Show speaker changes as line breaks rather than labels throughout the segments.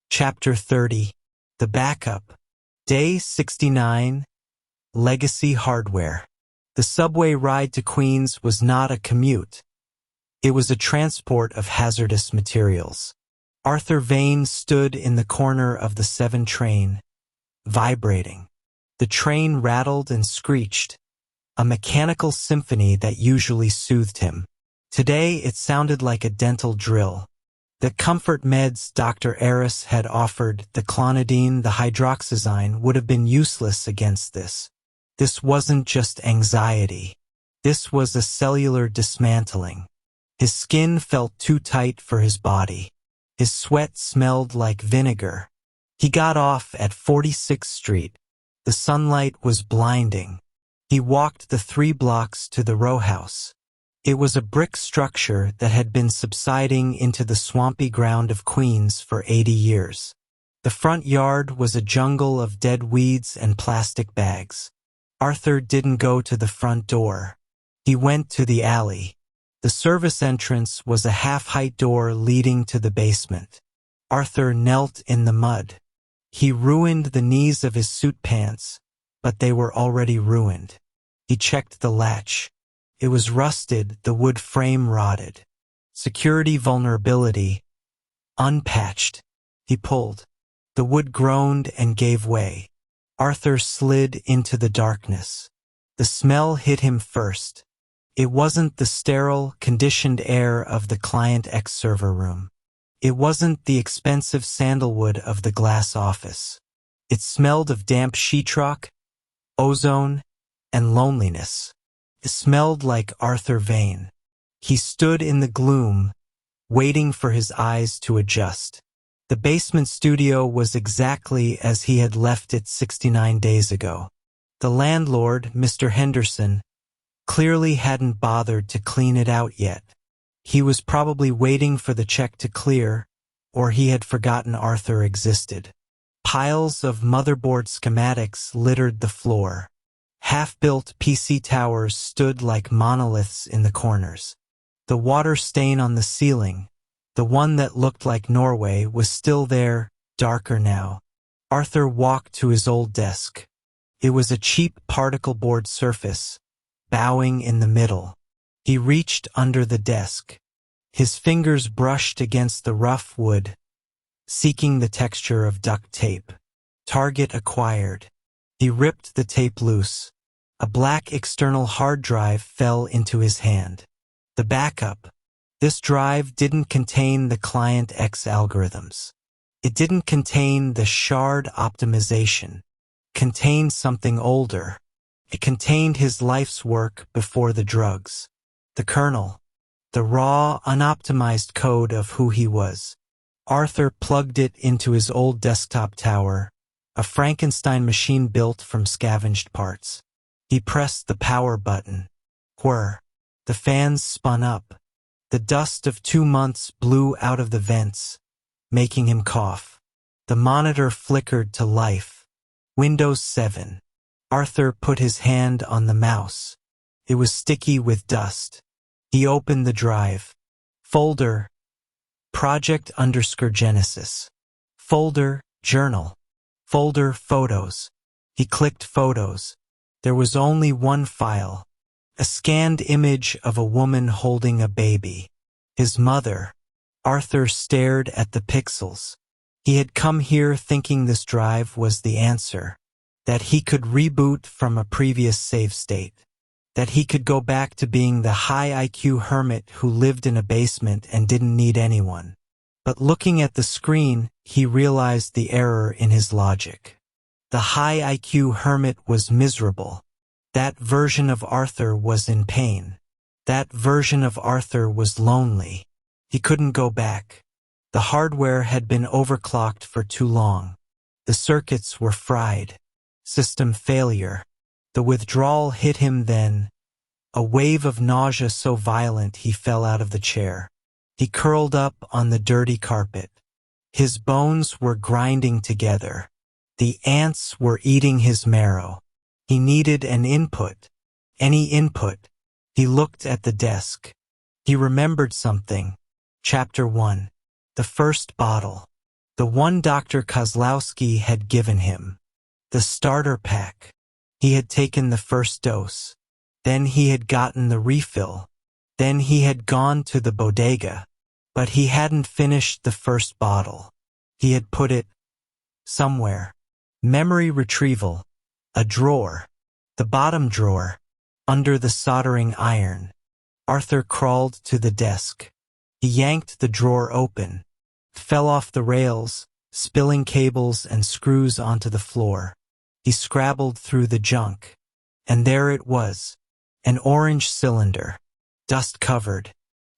Chapter 30. The Backup. Day 69. Legacy Hardware. The subway ride to Queens was not a commute. It was a transport of hazardous materials. Arthur Vane stood in the corner of the 7 train, vibrating. The train rattled and screeched, a mechanical symphony that usually soothed him. Today it sounded like a dental drill. The comfort meds Dr. Aris had offered, the clonidine, the hydroxyzine, would have been useless against this. This wasn't just anxiety. This was a cellular dismantling. His skin felt too tight for his body. His sweat smelled like vinegar. He got off at 46th Street. The sunlight was blinding. He walked the 3 blocks to the row house. It was a brick structure that had been subsiding into the swampy ground of Queens for 80 years. The front yard was a jungle of dead weeds and plastic bags. Arthur didn't go to the front door. He went to the alley. The service entrance was a half-height door leading to the basement. Arthur knelt in the mud. He ruined the knees of his suit pants, but they were already ruined. He checked the latch. It was rusted, the wood frame rotted. Security vulnerability. Unpatched. He pulled. The wood groaned and gave way. Arthur slid into the darkness. The smell hit him first. It wasn't the sterile, conditioned air of the Client X server room. It wasn't the expensive sandalwood of the glass office. It smelled of damp sheetrock, ozone, and loneliness. It smelled like Arthur Vane. He stood in the gloom, waiting for his eyes to adjust. The basement studio was exactly as he had left it 69 days ago. The landlord, Mr. Henderson, clearly hadn't bothered to clean it out yet. He was probably waiting for the check to clear, or he had forgotten Arthur existed. Piles of motherboard schematics littered the floor. Half-built PC towers stood like monoliths in the corners. The water stain on the ceiling, the one that looked like Norway, was still there, darker now. Arthur walked to his old desk. It was a cheap particle board surface, bowing in the middle. He reached under the desk. His fingers brushed against the rough wood, seeking the texture of duct tape. Target acquired. He ripped the tape loose. A black external hard drive fell into his hand. The backup. This drive didn't contain the Client X algorithms. It didn't contain the shard optimization. It contained something older. It contained his life's work before the drugs. The kernel. The raw, unoptimized code of who he was. Arthur plugged it into his old desktop tower, a Frankenstein machine built from scavenged parts. He pressed the power button. Whir. The fans spun up. The dust of 2 months blew out of the vents, making him cough. The monitor flickered to life. Windows 7. Arthur put his hand on the mouse. It was sticky with dust. He opened the drive. Folder. Project_Genesis. Folder, Journal. Folder, Photos. He clicked Photos. There was only one file. A scanned image of a woman holding a baby. His mother. Arthur stared at the pixels. He had come here thinking this drive was the answer. That he could reboot from a previous save state. That he could go back to being the high IQ hermit who lived in a basement and didn't need anyone. But looking at the screen, he realized the error in his logic. The high IQ hermit was miserable. That version of Arthur was in pain. That version of Arthur was lonely. He couldn't go back. The hardware had been overclocked for too long. The circuits were fried. System failure. The withdrawal hit him then, a wave of nausea so violent he fell out of the chair. He curled up on the dirty carpet. His bones were grinding together. The ants were eating his marrow. He needed an input. Any input. He looked at the desk. He remembered something. Chapter 1. The first bottle. The one Dr. Kozlowski had given him. The starter pack. He had taken the first dose. Then he had gotten the refill. Then he had gone to the bodega. But he hadn't finished the first bottle. He had put it somewhere. Memory retrieval. A drawer. The bottom drawer. Under the soldering iron. Arthur crawled to the desk. He yanked the drawer open. Fell off the rails, spilling cables and screws onto the floor. He scrabbled through the junk. And there it was. An orange cylinder. Dust-covered.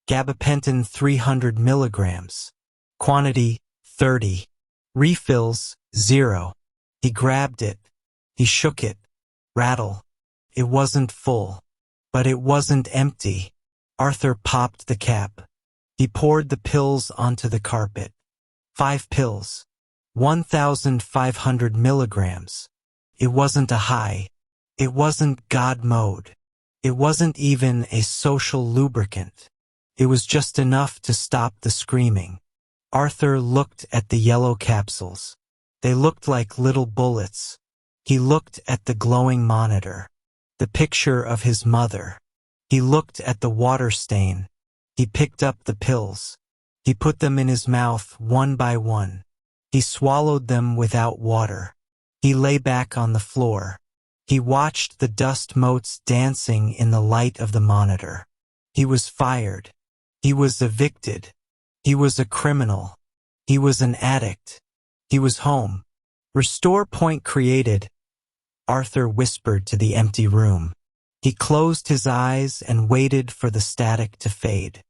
Gabapentin 300 milligrams. Quantity, 30. Refills, 0. He grabbed it. He shook it. Rattle. It wasn't full. But it wasn't empty. Arthur popped the cap. He poured the pills onto the carpet. 5 pills. 1,500 milligrams. It wasn't a high. It wasn't God mode. It wasn't even a social lubricant. It was just enough to stop the screaming. Arthur looked at the yellow capsules. They looked like little bullets. He looked at the glowing monitor. The picture of his mother. He looked at the water stain. He picked up the pills. He put them in his mouth one by one. He swallowed them without water. He lay back on the floor. He watched the dust motes dancing in the light of the monitor. He was fired. He was evicted. He was a criminal. He was an addict. He was home. Restore point created. Arthur whispered to the empty room. He closed his eyes and waited for the static to fade.